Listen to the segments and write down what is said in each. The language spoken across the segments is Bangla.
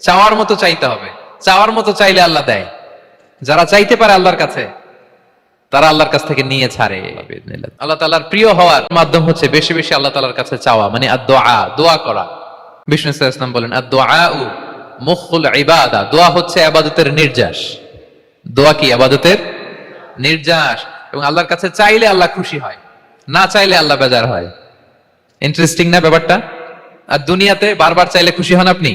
চাওয়ার মতো চাইতে হবে। চাওয়ার মতো চাইলে আল্লাহ দেয়। যারা চাইতে পারে আল্লাহর কাছে, তারা আল্লাহর কাছ থেকে নিয়ে ছাড়ে। আল্লাহ তাআলার প্রিয় হওয়ার মাধ্যম হচ্ছে বেশি বেশি আল্লাহ তাআলার কাছে চাওয়া, মানে আদ-দুআ, দোয়া করা। বিষ্ণু সাল্লাল্লাহু আলাইহি ওয়াসাল্লাম বলেন, আদ-দুআউ মুখুল ইবাদা, দোয়া হচ্ছে ইবাদতের নির্যাস। দোয়া কি? ইবাদতের নির্যাস। এবং আল্লাহর কাছে চাইলে আল্লাহ খুশি হয়, না চাইলে আল্লাহ বেজার হয়। ইন্টারেস্টিং না ব্যাপারটা? আর দুনিয়াতে বারবার চাইলে খুশি হন আপনি?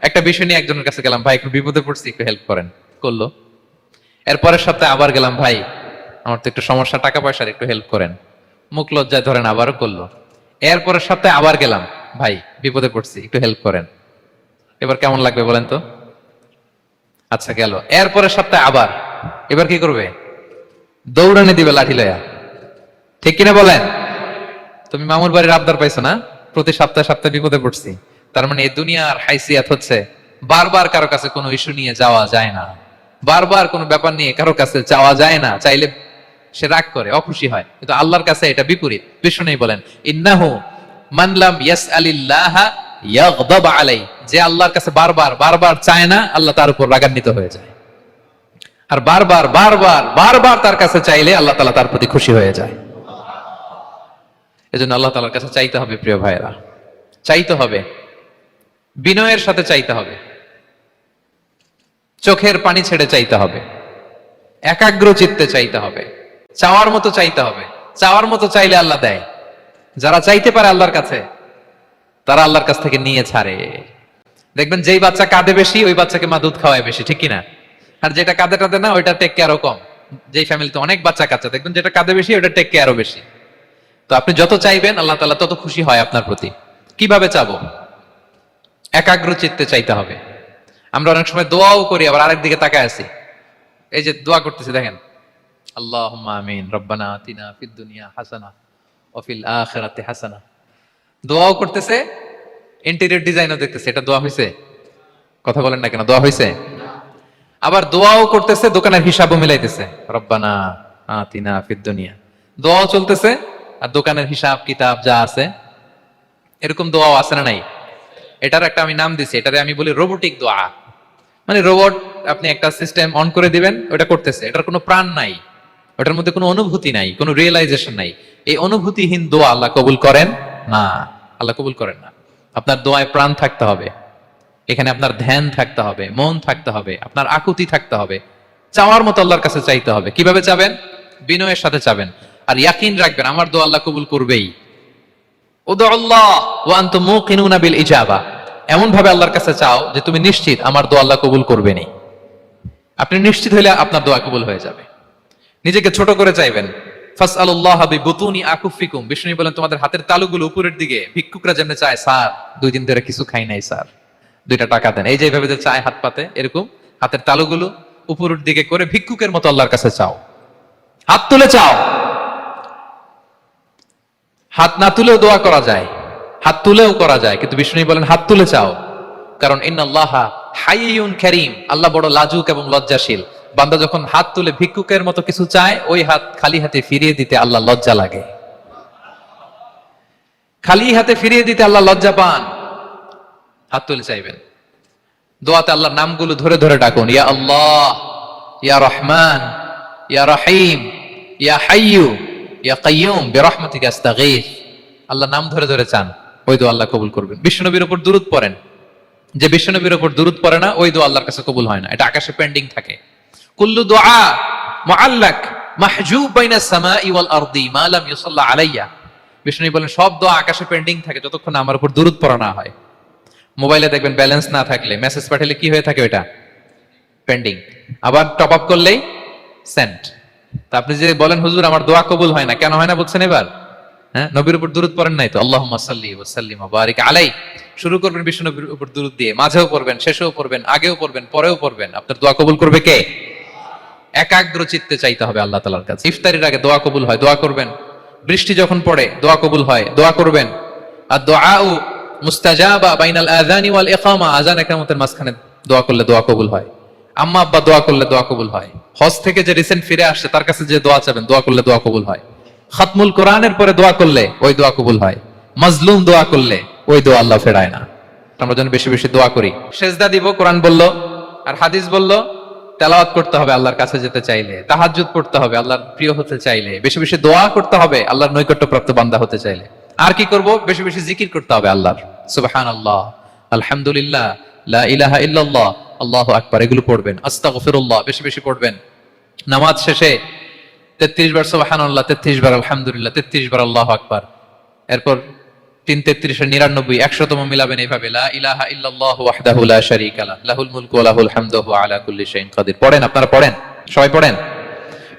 একটা বিষয় নিয়ে একজনের কাছে গেলাম, ভাই একটু বিপদে পড়ছি, একটু হেল্প করেন, করলো। এরপরের সপ্তাহে আবার গেলাম, ভাই আমার তো একটু সমস্যা, টাকা পয়সার, একটু হেল্প করেন। মুখ লজ্জায় ধরেন, আবারও করলো। এরপরের সপ্তাহে আবার গেলাম, ভাই বিপদে পড়ছি, একটু হেল্প করেন। এবার কেমন লাগবে বলেন তো? আচ্ছা গেল। এরপরের সপ্তাহে আবার, এবার কি করবে? দৌড়ানে দিবে লাঠি লয়া। ঠিক কিনা বলেন? তুমি মামুর বাড়ির আবদার পাইছো না, প্রতি সপ্তাহে সপ্তাহে বিপদে পড়ছি। তার মানে এই দুনিয়ার হাইসিয়াত হচ্ছে বারবার কারো কাছে কোনো ইস্যু নিয়ে যাওয়া যায় না, বারবার কোনো ব্যাপার নিয়ে কারো কাছে চাওয়া যায় না। চাইলে সে রাগ করে, অখুশি হয়। কিন্তু আল্লাহর কাছে এটা বিপরীত। বিষ্ণু বলেন, ইন্নাহু মান লাম ইয়াসআলিল্লাহা ইয়াগদাব আলাই, যে আল্লাহর কাছে বারবার বারবার চায় না, আল্লাহ তার উপর রাগান্বিত হয়ে যায়। আর বারবার বারবার বারবার তার কাছে চাইলে আল্লাহ তাআলা তার প্রতি খুশি হয়ে যায়। এজন্য আল্লাহ তাআলার কাছে চাইতে হবে প্রিয় ভাইরা, চাইতে হবে, বিনয়ের সাথে চাইতে হবে, চোখের পানি ছেড়ে চাইতে হবে, একাগ্র চিত্তে চাইতে হবে, চাওয়ার মতো চাইতে হবে। চাওয়ার মতো চাইলে আল্লাহ দেয়। যারা চাইতে পারে আল্লাহর কাছে, তারা আল্লাহর কাছ থেকে নিয়ে ছাড়ে। দেখবেন যেই বাচ্চা কাঁদে বেশি, ওই বাচ্চাকে মা দুধ খাওয়ায় বেশি, ঠিক কিনা? আর যেটা কাঁদে টাদে না, ওইটা টেক কেয়ারও কম। যেই ফ্যামিলিতে অনেক বাচ্চা কাচ্চা, দেখবেন যেটা কাঁদে বেশি, ওইটা টেক কেয়ারও বেশি। তো আপনি যত চাইবেন আল্লাহ তাআলা তত খুশি হয় আপনার প্রতি। কিভাবে চাবো? একাগ্র চিত্তে চাইতে হবে। আমরা অনেক সময় দোয়াও করি, আবার আরেক দিকে তাকায় আছি। এই যে দোয়া করতেছি, দেখেন, আল্লাহুম্মা আমিন, রব্বানা আতিনা ফিদ দুনিয়া হাসানা ওয়া ফিল আখিরাতি হাসানা। দোয়াও করতেছে, ইন্টেরিয়র ডিজাইনও দেখতেছে। এটা দোয়া হইছে? কথা বলেন না কেন? দোয়া হইছে? আবার দোয়াও করতেছে, দোকানের হিসাবও মিলাইতেছে, রব্বানা আতিনা ফিদ দুনিয়া। দোয়াও চলতেছে, আর দোকানের হিসাব কিতাব যা আছে, এরকম দোয়াও আছে না নাই? এটার একটা আমি নাম দিছি, এটারে আমি বলি রোবোটিক দোয়া। মানে রোবট, আপনি একটা সিস্টেম অন করে দিবেন, ওটা করতেছে, এটার কোনো প্রাণ নাই, ওটার মধ্যে কোনো অনুভূতি নাই, কোনো রিয়েলাইজেশন নাই। এই অনুভূতিহীন দোয়া আল্লাহ কবুল করেন না, আল্লাহ কবুল করেন না। আপনার দোয়ায় প্রাণ থাকতে হবে, এখানে আপনার ধ্যান থাকতে হবে, মন থাকতে হবে, আপনার আকুতি থাকতে হবে, চাওয়ার মতো আল্লাহর কাছে চাইতে হবে। কিভাবে চাবেন? বিনয়ের সাথে চাবেন, আর ইয়াকিন রাখবেন আমার দোয়া আল্লাহ কবুল করবেই। উদুল্লাহ ওয়া আনতুম মুকিনুনা বিল ইজাবা, এমন ভাবে আল্লাহর কাছে চাও যে তুমি নিশ্চিত আমার দোয়া আল্লাহ কবুল করবেনই। আপনি নিশ্চিত হইলে আপনার দোয়া কবুল হয়ে যাবে। নিজেকে ছোট করে চাইবেন। ফাসআলুল্লাহ বিবুতুনি আকুফিকুম, বিষ্ণু বলেন তোমাদের হাতের তালুগুলো উপরের দিকে। ভিক্ষুকরা যেমন চায়, স্যার 2 দিন ধরে কিছু খাই নাই স্যার, 2টা টাকা দেন, এই যে ভাবে যে চায় হাত পাতে, এরকম হাতের তালুগুলো উপরের দিকে করে ভিক্ষুকের মতো আল্লাহর কাছে চাও। হাত তুলে চাও। হাত না তুলেও দোয়া করা যায়, হাত তুলেও করা যায়, কিন্তু বিষ্ণু বলেন হাত তুলে চাও। কারণ ইন্নাল্লাহা হাইয়ুন কারীম, আল্লাহ বড় লাজুক এবং লজ্জাশীল। বান্দা যখন হাত তুলে ভিক্ষুকের মতো কিছু চায়, ওই হাত খালি হাতে ফিরিয়ে দিতে আল্লাহ লজ্জা লাগে। খালি হাতে ফিরিয়ে দিতে আল্লাহ লজ্জা পান। হাত তুলে চাইবেন। দোয়াতে আল্লাহর নামগুলো ধরে ধরে ডাকুন, ইয়া আল্লাহ, ইয়া রহমান, ইয়া রহিম, ইয়া হাইয়ু, ইয়া কাইয়ুম বিরহমাতিকা আস্তাগীথ। আল্লাহ নাম ধরে ধরে চান, ওই দোয়া আল্লাহ কবুল করবেন। বিশ্বনবীর উপর দুরূদ পড়েন। যে বিশ্বনবীর উপর দুরূদ পড়ে না, ওই দোয়া আল্লাহর কাছে কবুল হয় না, এটা আকাশে পেন্ডিং থাকে। কুল্লু দুআ মুআল্লাক মাহজুব বাইনাস সামাই ওয়াল আরদি মা লাম ইউসাল্লা আলাইয়া। বিষ্ণু বলেন সব দোয়া আকাশে পেন্ডিং থাকে যতক্ষণ আমার উপর দুরূদ পড়া না হয়। মোবাইলে দেখবেন ব্যালেন্স না থাকলে, মেসেজ পাঠালে কি হয়ে থাকে? ওটা পেন্ডিং। আবার টপ আপ করলেই সেন্ট। তা আপনি যে বলেন হুজুর আমার দোয়া কবুল হয় না, কেন হয় না বলছেন এবার? হ্যাঁ, নবীর উপর দুরূদ পড়েন নাই তো। আল্লাহুম্মা সাল্লি ওয়া সাল্লিম ওয়া বারিক আলাই। শুরু করবেন বিষ্ণু নবীর উপর দুরূদ দিয়ে, মাঝেও পড়বেন, শেষেও পড়বেন, আগেও পড়বেন, পরেও পড়বেন। আপনার দোয়া কবুল করবে কে? একাগ্র চিত্তে চাইতে হবে আল্লাহ তাআলার কাছে। ইফতারির আগে দোয়া কবুল হয়, দোয়া করবেন। বৃষ্টি যখন পড়ে দোয়া কবুল হয়, দোয়া করবেন। আর দুআউ মুস্তাজাবা বাইনাল আযানি ওয়াল ইকামা, আযান ইকামতের মাঝখানে দোয়া করলে দোয়া কবুল হয়। আম্মা আব্বা দোয়া করলে দোয়া কবুল হয়। হজ থেকে যে রিসেন্ট ফিরে আসছে তার কাছে যে দোয়া চাবেন, দোয়া করলে দোয়া কবুল হয়। খাতমুল কোরআনের পরে দোয়া করলে ওই দোয়া কবুল হয়। মাজলুম দোয়া করলে ওই দোয়া আল্লাহ ফেরায় না। আমরা যেন বেশি বেশি দোয়া করি। সেজদা দিব, কোরআন বলল আর হাদিস বলল। তেলাওয়াত করতে হবে আল্লাহর কাছে যেতে চাইলে, তাহাজ্জুদ পড়তে হবে আল্লাহর প্রিয় হতে চাইলে, বেশি বেশি দোয়া করতে হবে আল্লাহর নৈকট্যপ্রাপ্ত বান্দা হতে চাইলে। আর কি করব? বেশি বেশি জিকির করতে হবে আল্লাহর, সুবহানাল্লাহ, আলহামদুলিল্লাহ, লা ইলাহা ইল্লাল্লাহ, আল্লাহু আকবার, এগুলো পড়বেন। আস্তাগফিরুল্লাহ বেশি বেশি পড়বেন। নামাজ শেষে 33 বার সুবহানাল্লাহ, 33 বার আলহামদুলিল্লাহ, 33 বার আল্লাহু আকবার। এরপর 3 33 এর 99, 100তম মিলাবেন এইভাবে, লা ইলাহা ইল্লাল্লাহু ওয়াহদাহু লা শারীকা লাহু, লাহুল মুলকু ওয়া লাহুল হামদু ওয়া আলা কুল্লি শাইইন কাদির। পড়েন, আপনারা পড়েন, সবাই পড়েন।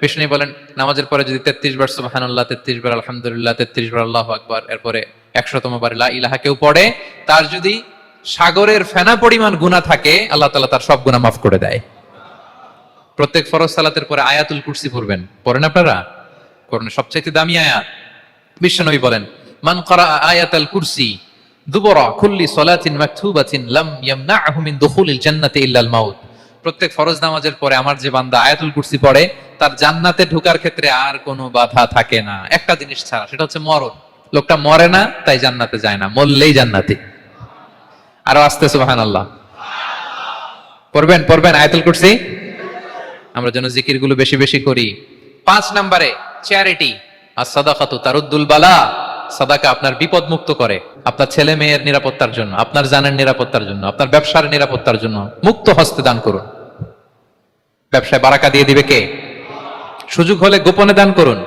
বিষ্ণু বলেন নামাজের পরে যদি 33 বার সুবহানাল্লাহ, 33 বার আলহামদুলিল্লাহ, 33 বার আল্লাহু আকবার, এরপরে 100তম বার লা ইলাহা কেউ পড়ে, তার যদি সাগরের ফেনা পরিমাণ গুনাহ থাকে আল্লাহ তাআলা তার সব গুনাহ মাফ করে দেয়। প্রত্যেক ফরজ সালাতের পরে আয়াতুল কুরসি পড়বেন। পড়েন আপনারা? কোরআনের সবচেয়ে দামি আয়াত। বিশ্বনবী বলেন মান ক্বারা আয়াতাল কুরসি দুবরা কুল্লি সালাতিন মাকতুবাতিন লাম ইয়ামনাহু মিন দুখুলিল জান্নাতি ইল্লাল মাউত। প্রত্যেক ফরজ নামাজের পরে আমার যে বান্দা আয়াতুল কুরসি পড়ে তার জান্নাতে ঢোকার ক্ষেত্রে আর কোনো বাধা থাকে না, একটা জিনিস ছাড়া, সেটা হচ্ছে মরণ। লোকটা মরে না তাই জান্নাতে যায় না, মরলেই জান্নাতি। আরো আস্তে সুবহানাল্লাহ পড়বেন, পড়বেন আয়াতুল কুরসি। আমরা যেন জিকির গুলো বেশি বেশি করি। 5 নম্বরে চ্যারিটি, as-সাদাকাতু তারুদ্দুল বালা। সাদাকা আপনার বিপদ মুক্ত করে, আপনার ছেলে মেয়ের নিরাপত্তার জন্য, আপনার জানের নিরাপত্তার জন্য, আপনার ব্যবসার নিরাপত্তার জন্য মুক্ত হস্তে দান করুন। ব্যবসায় বারাকা দিয়ে দিবে কে? সুযোগ হলে গোপনে দান করুন।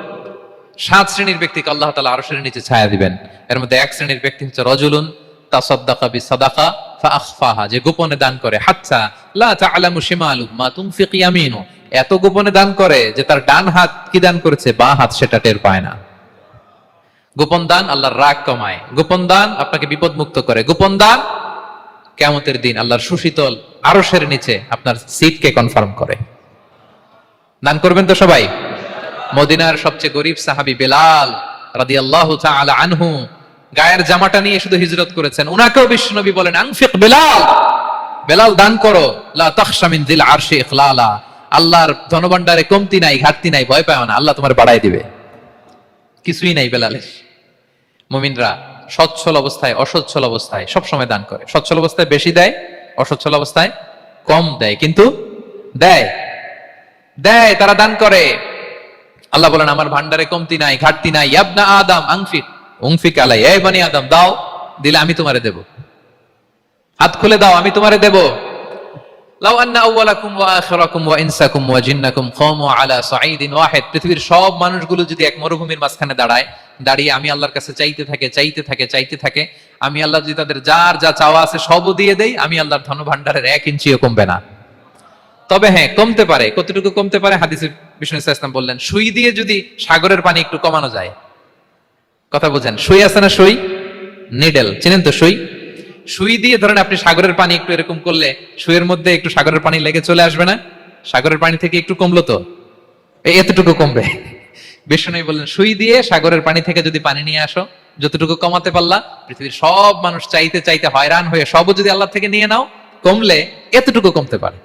7 শ্রেণীর ব্যক্তিকে আল্লাহ তাআলা আরশের নিচে ছায়া দিবেন। এর মধ্যে 1 শ্রেণীর ব্যক্তি হচ্ছে রজুলুন তাসাদ্দাকা বিসাদাকা ফাআখফাহা, যে গোপনে দান করে, হাত্তা লা তা'লামু শিমালুহু মা তুনফিকু ইয়ামিনু, এত গোপনে দান করে যে তার ডান হাত কি দান করেছে বাঁ হাত সেটা টের পায় না। গোপন দান আল্লাহর রাগ কমায়, গোপন দান আপনাকে বিপদ মুক্ত করে, গোপন দান কিয়ামতের দিন আল্লাহর সুশীতল আরশের নিচে আপনার সিটকে কনফার্ম করে। দান করবেন তো সবাই। মদিনার সবচেয়ে গরীব সাহাবী বেলাল রাদিয়াল্লাহু তাআলা আনহু গায়ের জামাটা নিয়ে শুধু হিজরত করেছেন, উনাকেও বিশ্বনবী বলেন আনফিক বেলাল, বেলাল দান করো, লা তাখশা মিন যিল আরশি ইখলালা, আল্লাহর ধনভাণ্ডারে কমতি নাই, ঘাটতি নাই, ভয় পাও না, আল্লাহ তোমার বাড়ায় দিবে। কিছুই নাই বেলালের। মুমিনরা সচ্ছল অবস্থায় অসচ্ছল অবস্থায় সব সময় দান করে। সচ্ছল অবস্থায় বেশি দেয়, অসচ্ছল অবস্থায় কম দেয়, কিন্তু দেয় দেয়, তারা দান করে। আল্লাহ বলেন আমার ভান্ডারে কমতি নাই, ঘাটতি নাই। ইবনা আদম আনফিক উনফিক আলাই, এই বনি আদম দাও, দিলে আমি তোমারে দেব। হাত খুলে দাও, আমি তোমারে দেব। লাউ আন্না আউওয়ালাকুম ওয়া আখিরাকুম ওয়া ইনসাকুম ওয়া জিন্নাকুম কামু আলা সাঈদিন ওয়াহিদ, পৃথিবীর সব মানুষগুলো যদি এক মরুভূমির মাঝখানে দাঁড়ায়, দাঁড়িয়ে আমি আল্লাহর কাছে চাইতে থাকে চাইতে থাকে চাইতে থাকে, আমি আল্লাহ যদি তাদের যার যা চাওয়া আছে সবও দিয়ে দেই, আমি আল্লাহর ধন ভান্ডারের 1 ইঞ্চিও কমবে না। তবে হ্যাঁ, কমতে পারে। কতটুকু কমতে পারে? হাদিসে বিষ্ণু ইসলাম বললেন সুই দিয়ে যদি সাগরের পানি একটু কমানো যায়। কথা বুঝেন? সুই আছে না, সুই, নিডেল, চিনেন তো সুই? সুই দিয়ে ধরেন আপনি সাগরের পানি একটু এরকম করলে সুইয়ের মধ্যে একটু সাগরের পানি লেগে চলে আসবে না? সাগরের পানি থেকে একটু কমলো তো, এতটুকু কমবে। বিষ্ণু বললেন সুই দিয়ে সাগরের পানি থেকে যদি পানি নিয়ে আসো, যতটুকু কমাতে পারলা, পৃথিবীর সব মানুষ চাইতে চাইতে হয়রান হয়ে সবও যদি আল্লাহ থেকে নিয়ে নাও, কমলে এতটুকু কমতে পারে।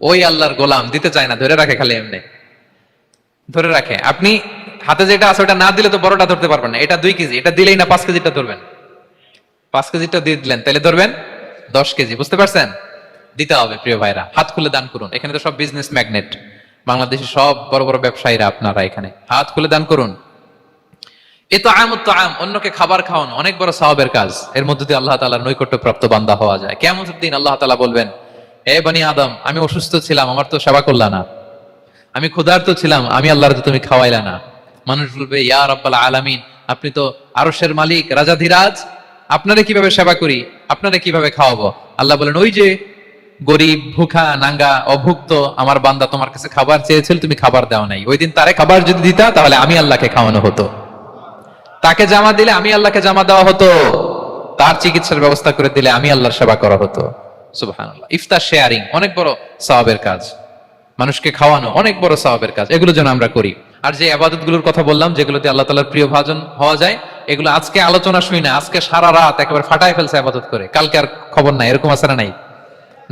ওই আল্লাহর গোলাম দিতে চায় না, ধরে রাখে, খালি এমনি ধরে রাখে। আপনি হাতে যেটা আছে ওটা না দিলে তো বড়টা ধরতে পারবেন না। এটা 2 কেজি, এটা দিলেই না 5 কেজিটা ধরবেন। 5 কেজিটা দিয়ে দিলেন, তাহলে ধরবেন 10 কেজি। বুঝতে পারছেন? দিতে হবে প্রিয় ভাইরা, হাত খুলে দান করুন। এখানে তো সব বিজনেস ম্যাগনেট, বাংলাদেশের সব বড় বড় ব্যবসায়ীরা আপনারা এখানে, হাত খুলে দান করুন। এ তো আমত তো আম, অন্যকে খাবার খাওয়ানো অনেক বড় সওয়াবের কাজ। এর মধ্যে দিয়ে আল্লাহ তাআলার নৈকট্যপ্রাপ্ত বান্দা হওয়া যায়। কিয়ামতের দিন আল্লাহ তাআলা বলবেন, হে বনি আদম, আমি অসুস্থ ছিলাম, আমার তো সেবা করলা না। আমি ক্ষুধার্ত ছিলাম, আমি আল্লাহর তো তুমি খাওয়াইলা না। মানুষ বলবে, ইয়া রাব্বাল আলামিন, আপনি তো আরশের মালিক, রাজাধিরাজ, আপনারে কিভাবে সেবা করি, আপনারে কিভাবে খাওয়াবো? আল্লাহ বলেন, ওই যে গরিব, ভুখা, নাঙ্গা, অভুক্ত আমার বান্দা তোমার কাছে খাবার চেয়েছিল, তুমি খাবার দাও নাই। ওই দিন তারে খাবার যদি দিতা তাহলে আমি আল্লাহকে খাওয়ানো হতো। তাকে জামা দিলে আমি আল্লাহকে জামা দেওয়া হতো। তার চিকিৎসার ব্যবস্থা করে দিলে আমি আল্লাহর সেবা করা হতো। সুবহানাল্লাহ। ইফতার শেয়ারিং অনেক বড় সওয়াবের কাজ, মানুষকে খাওয়ানো অনেক বড় সওয়াবের কাজ। এগুলো যেন আমরা করি। আর যে ইবাদতগুলোর কথা বললাম, যেগুলোতে আল্লাহ তাআলার প্রিয় ভাজন হওয়া যায়, এগুলো আজকে আলোচনা শুনি না, আজকে সারা রাত একেবারে ফাটায় ফেলছে ইবাদত করে, কালকে আর খবর নাই, এরকম আছে না? নাই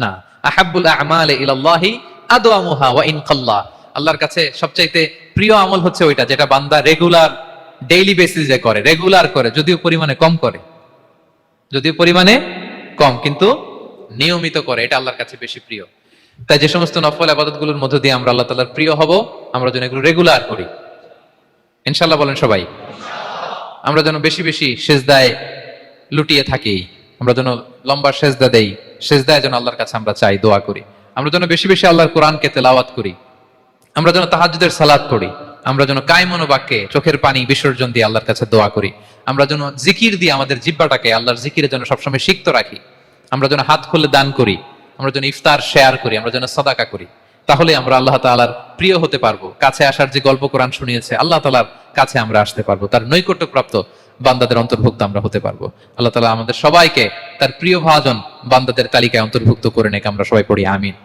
না। আহাব্বুল আ'মালি ইলাল্লাহি আদওয়ামুহা ওয়া ইন কাল্লা, আল্লাহর কাছে সবচাইতে প্রিয় আমল হচ্ছে ওইটা যেটা বান্দা রেগুলার, ডেইলি বেসিসে করে, রেগুলার করে, যদিও পরিমাণে কম করে, যদিও পরিমাণে কম, কিন্তু নিয়মিত করে, এটা আল্লাহর কাছে বেশি প্রিয়। তাই যে সমস্ত নফল ইবাদত গুলোর মধ্য দিয়ে আমরা আল্লাহ তাআলার প্রিয় হব, আমরা যেন এগুলো রেগুলার করি, ইনশাআল্লাহ বলেন সবাই। আমরা যেন বেশি বেশি সেজদায় লুটিয়ে থাকি, আমরা যেন লম্বা সেজদা দেই, সেজদায় যেন আল্লাহর কাছে আমরা চাই, দোয়া করি। আমরা যেন বেশি বেশি আল্লাহর কোরআনকে তেলাওয়াত করি, আমরা যেন তাহাজ্জুদের সালাত পড়ি, আমরা যেন কায় মনোবাক্যে চোখের পানি বিসর্জন দিয়ে আল্লাহর কাছে দোয়া করি, আমরা যেন জিকির দিয়ে আমাদের জিহ্বাটাকে আল্লাহর জিকিরে যেন সবসময় সিক্ত রাখি, আমরা যেন হাত খুলে দান করি, আমরা যেন ইফতার শেয়ার করি, আমরা যেন সাদাকা করি। তাহলে আমরা আল্লাহ তাআলার প্রিয় হতে পারবো। কাছে আসার যে গল্প কোরআন শুনিয়েছে, আল্লাহ তাআলার কাছে আমরা আসতে পারবো, তার নৈকট্যপ্রাপ্ত বান্দাদের অন্তর্ভুক্ত আমরা হতে পারবো। আল্লাহ তাআলা আমাদের সবাইকে তার প্রিয় ভাজন বান্দাদের তালিকায় অন্তর্ভুক্ত করে নেক, আমরা সবাই পড়ি আমিন।